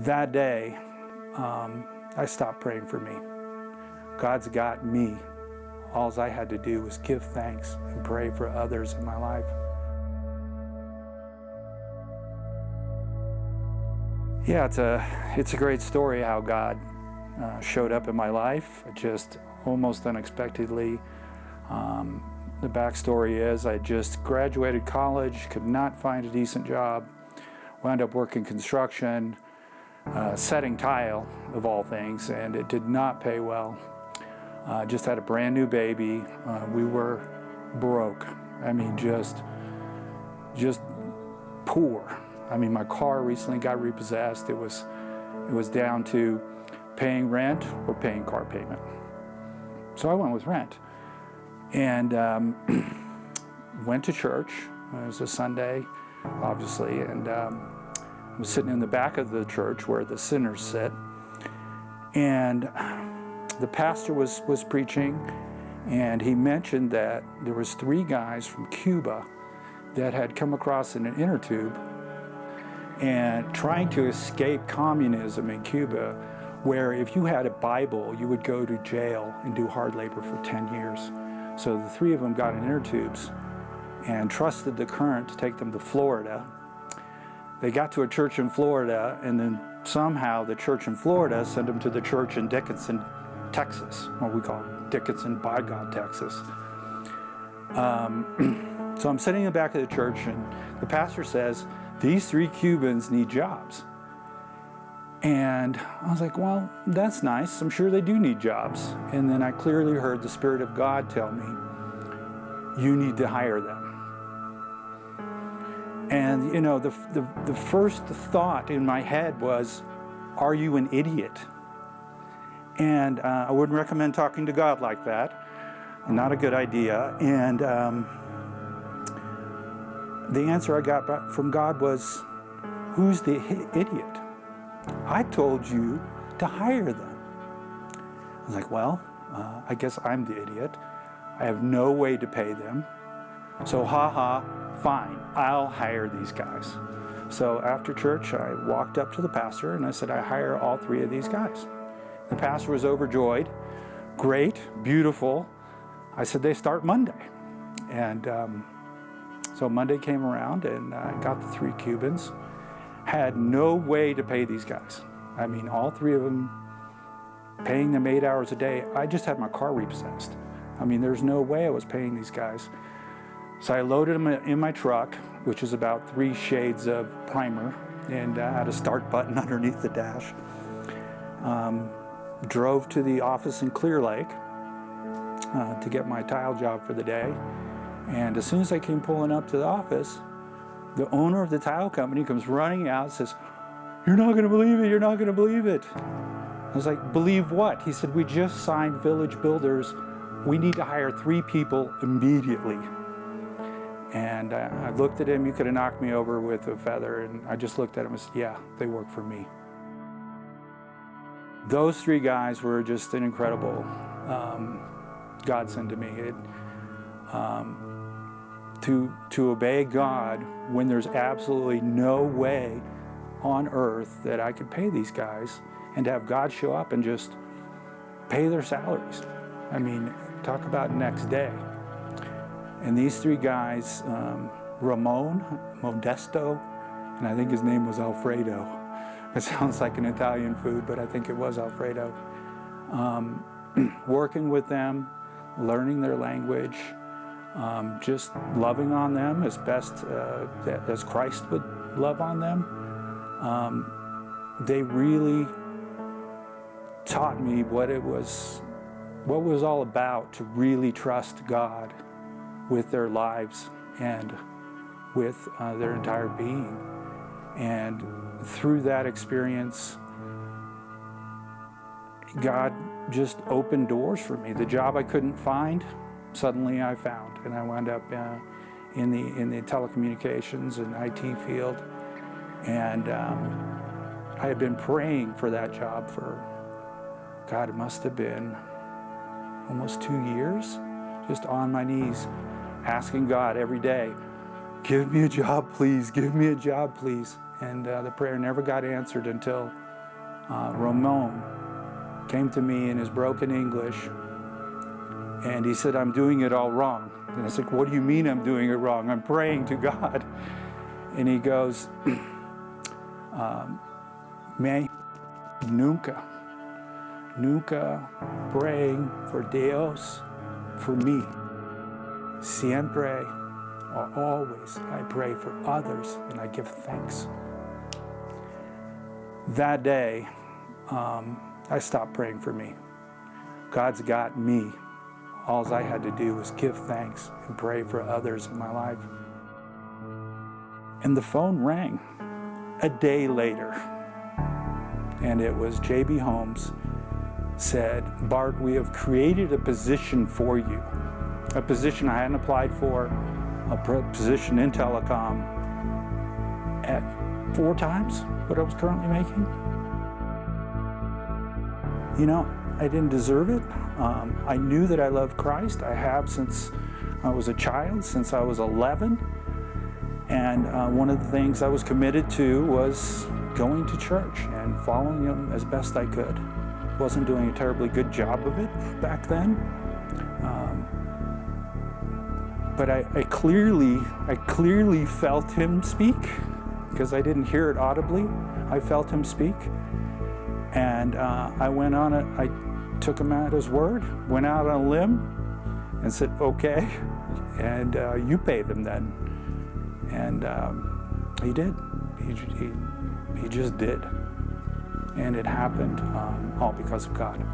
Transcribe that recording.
that day, I stopped praying for me. God's got me. All I had to do was give thanks and pray for others in my life. Yeah, it's a great story how God showed up in my life, just almost unexpectedly. The backstory is I just graduated college, could not find a decent job, wound up working construction, setting tile of all things, and it did not pay well. Just had a brand new baby. We were broke. I mean, just poor. I mean, my car recently got repossessed. It was down to paying rent or paying car payment. So I went with rent, and went to church. It was a Sunday, obviously, and I was sitting in the back of the church where the sinners sit, and the pastor was preaching, and he mentioned that there was 3 guys from Cuba that had come across in an inner tube and trying to escape communism in Cuba, where if you had a Bible, you would go to jail and do hard labor for 10 years. So the 3 of them got in inner tubes and trusted the current to take them to Florida. They got to a church in Florida, and then somehow the church in Florida sent them to the church in Dickinson, Texas, what we call Dickinson by God, Texas. So I'm sitting in the back of the church, and the pastor says, these 3 Cubans need jobs. And I was like, well, that's nice. I'm sure they do need jobs. And then I clearly heard the Spirit of God tell me, you need to hire them. And, you know, the first thought in my head was, are you an idiot? And I wouldn't recommend talking to God like that. Not a good idea. And the answer I got back from God was, who's the idiot? I told you to hire them. I was like, well, I guess I'm the idiot. I have no way to pay them. So fine, I'll hire these guys. So after church, I walked up to the pastor and I said, I hire all 3 of these guys. The pastor was overjoyed. Great, beautiful. I said, they start Monday. And so Monday came around, and I got the 3 Cubans. Had no way to pay these guys. I mean, all 3 of them, paying them 8 hours a day. I just had my car repossessed. I mean, there's no way I was paying these guys. So I loaded them in my truck, which is about 3 shades of primer, and had a start button underneath the dash. Drove to the office in Clear Lake to get my tile job for the day. And as soon as I came pulling up to the office, the owner of the tile company comes running out and says, you're not going to believe it, you're not going to believe it. I was like, believe what? He said, we just signed Village Builders. We need to hire 3 people immediately. And I looked at him, you could have knocked me over with a feather, and I just looked at him and said, yeah, they work for me. Those 3 guys were just an incredible godsend to me. To obey God when there's absolutely no way on earth that I could pay these guys, and to have God show up and just pay their salaries. I mean, talk about next day. And these 3 guys, Ramon, Modesto, and I think his name was Alfredo. It sounds like an Italian food, but I think it was Alfredo. Working with them, learning their language, just loving on them as best as Christ would love on them. They really taught me what it was all about to really trust God with their lives and with their entire being. And through that experience, God just opened doors for me. The job I couldn't find, suddenly I found, and I wound up in the telecommunications and IT field. And I had been praying for that job for, God, it must have been almost 2 years, just on my knees, asking God every day, give me a job, please, give me a job, please. And the prayer never got answered until Ramon, came to me in his broken English, and he said, "I'm doing it all wrong." And I said, "What do you mean I'm doing it wrong? I'm praying to God." And he goes, "Me, nunca praying for Dios, for me. Siempre, or always, I pray for others and I give thanks." That day, I stopped praying for me. God's got me. All I had to do was give thanks and pray for others in my life. And the phone rang a day later, and it was J.B. Holmes. Said, "Bart, we have created a position for you." A position I hadn't applied for, a position in telecom at 4 times what I was currently making. You know, I didn't deserve it. I knew that I loved Christ. I have since I was a child, since I was 11. And one of the things I was committed to was going to church and following Him as best I could. Wasn't doing a terribly good job of it back then. But I clearly felt Him speak, because I didn't hear it audibly. I felt Him speak. And I went on it. I took Him at His word, went out on a limb and said, "Okay, and you pay them then." And He did. He just did. And it happened all because of God.